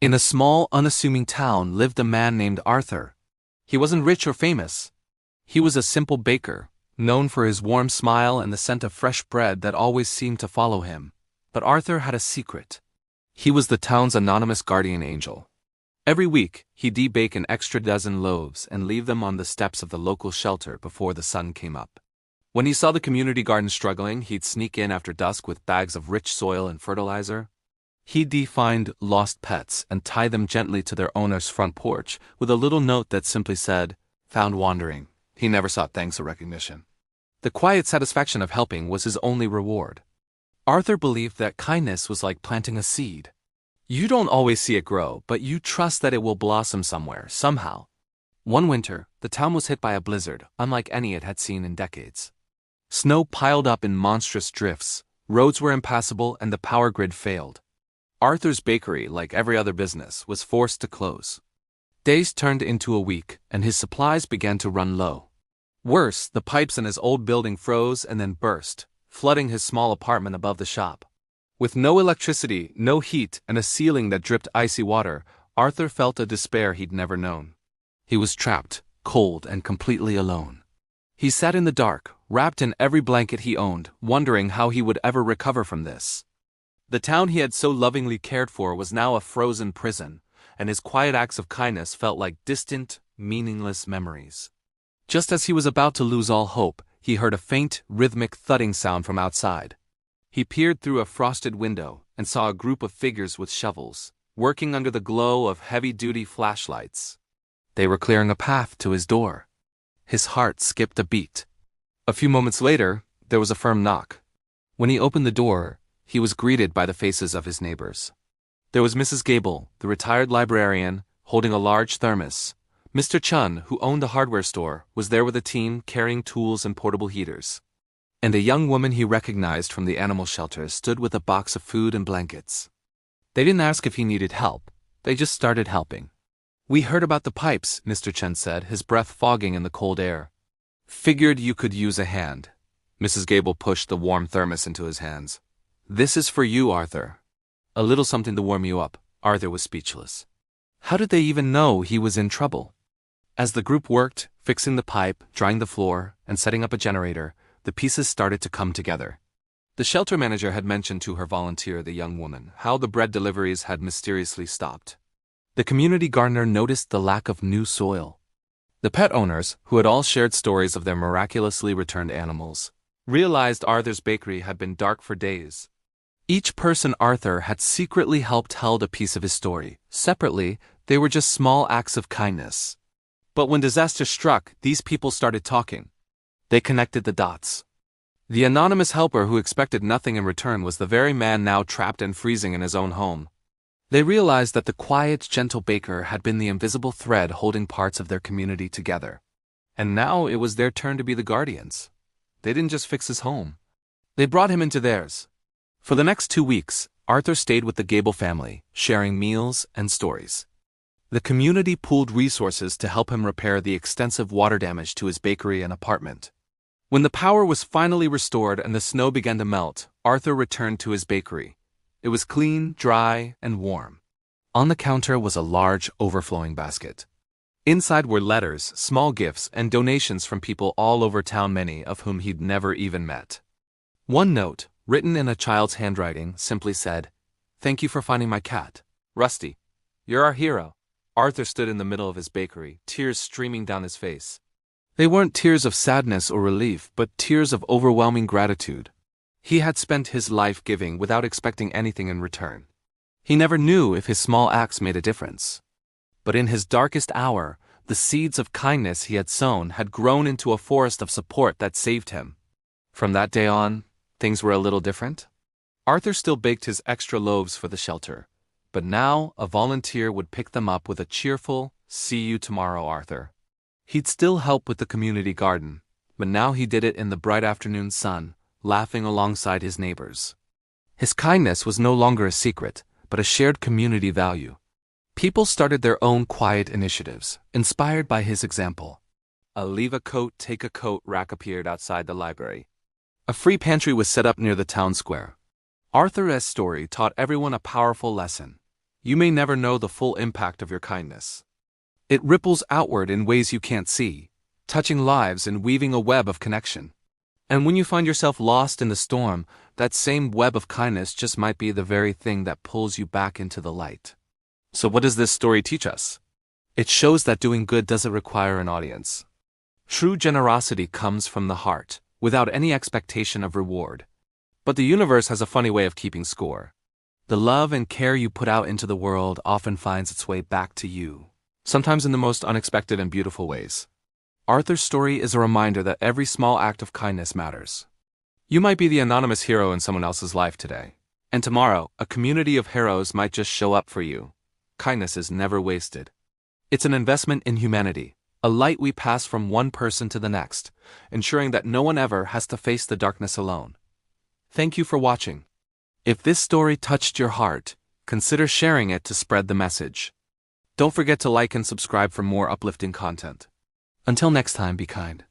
In a small, unassuming town lived a man named Arthur. He wasn't rich or famous. He was a simple baker, known for his warm smile and the scent of fresh bread that always seemed to follow him. But Arthur had a secret. He was the town's anonymous guardian angel. Every week, he'd bake an extra dozen loaves and leave them on the steps of the local shelter before the sun came up. When he saw the community garden struggling, he'd sneak in after dusk with bags of rich soil and fertilizer. He'd find lost pets and tie them gently to their owner's front porch with a little note that simply said, "Found wandering." He never sought thanks or recognition. The quiet satisfaction of helping was his only reward. Arthur believed that kindness was like planting a seed. You don't always see it grow, but you trust that it will blossom somewhere, somehow. One winter, the town was hit by a blizzard, unlike any it had seen in decades. Snow piled up in monstrous drifts, roads were impassable, and the power grid failed. Arthur's bakery, like every other business, was forced to close. Days turned into a week, and his supplies began to run low. Worse, the pipes in his old building froze and then burst, flooding his small apartment above the shop. With no electricity, no heat, and a ceiling that dripped icy water, Arthur felt a despair he'd never known. He was trapped, cold, and completely alone. He sat in the dark, wrapped in every blanket he owned, wondering how he would ever recover from this. The town he had so lovingly cared for was now a frozen prison, and his quiet acts of kindness felt like distant, meaningless memories. Just as he was about to lose all hope, he heard a faint, rhythmic thudding sound from outside. He peered through a frosted window and saw a group of figures with shovels, working under the glow of heavy-duty flashlights. They were clearing a path to his door. His heart skipped a beat. A few moments later, there was a firm knock. When he opened the door, he was greeted by the faces of his neighbors. There was Mrs. Gable, the retired librarian, holding a large thermos. Mr. Chun, who owned a hardware store, was there with a team carrying tools and portable heaters. And a young woman he recognized from the animal shelter stood with a box of food and blankets. They didn't ask if he needed help. They just started helping. "We heard about the pipes," Mr. Chen said, his breath fogging in the cold air. "Figured you could use a hand." Mrs. Gable pushed the warm thermos into his hands. "This is for you, Arthur." A little something to warm you up. Arthur was speechless. How did they even know he was in trouble? As the group worked, fixing the pipe, drying the floor, and setting up a generator, the pieces started to come together. The shelter manager had mentioned to her volunteer, the young woman, how the bread deliveries had mysteriously stopped. The community gardener noticed the lack of new soil. The pet owners, who had all shared stories of their miraculously returned animals, realized Arthur's bakery had been dark for days. Each person Arthur had secretly helped held a piece of his story. Separately, they were just small acts of kindness. But when disaster struck, these people started talking. They connected the dots. The anonymous helper who expected nothing in return was the very man now trapped and freezing in his own home. They realized that the quiet, gentle baker had been the invisible thread holding parts of their community together. And now it was their turn to be the guardians. They didn't just fix his home. They brought him into theirs. For the next 2 weeks, Arthur stayed with the Gable family, sharing meals and stories. The community pooled resources to help him repair the extensive water damage to his bakery and apartment. When the power was finally restored and the snow began to melt, Arthur returned to his bakery. It was clean, dry, and warm. On the counter was a large, overflowing basket. Inside were letters, small gifts, and donations from people all over town, many of whom he'd never even met. One note, written in a child's handwriting, simply said, "Thank you for finding my cat. Rusty, you're our hero." Arthur stood in the middle of his bakery, tears streaming down his face. They weren't tears of sadness or relief, but tears of overwhelming gratitude. He had spent his life giving without expecting anything in return. He never knew if his small acts made a difference. But in his darkest hour, the seeds of kindness he had sown had grown into a forest of support that saved him. From that day on, things were a little different. Arthur still baked his extra loaves for the shelter, but now a volunteer would pick them up with a cheerful, "See you tomorrow, Arthur." He'd still help with the community garden, but now he did it in the bright afternoon sun, laughing alongside his neighbors. His kindness was no longer a secret, but a shared community value. People started their own quiet initiatives, inspired by his example. A "leave a coat, take a coat" rack appeared outside the library. A free pantry was set up near the town square. Arthur's story taught everyone a powerful lesson. you may never know the full impact of your kindness. It ripples outward in ways you can't see, touching lives and weaving a web of connection. And when you find yourself lost in the storm, that same web of kindness just might be the very thing that pulls you back into the light. So what does this story teach us? It shows that doing good doesn't require an audience. True generosity comes from the heart, without any expectation of reward. But the universe has a funny way of keeping score. The love and care you put out into the world often finds its way back to you, sometimes in the most unexpected and beautiful ways. Arthur's story is a reminder that every small act of kindness matters. You might be the anonymous hero in someone else's life today, and tomorrow, a community of heroes might just show up for you. Kindness is never wasted. It's an investment in humanity, a light we pass from one person to the next, ensuring that no one ever has to face the darkness alone. Thank you for watching. If this story touched your heart, consider sharing it to spread the message. Don't forget to like and subscribe for more uplifting content. Until next time, be kind.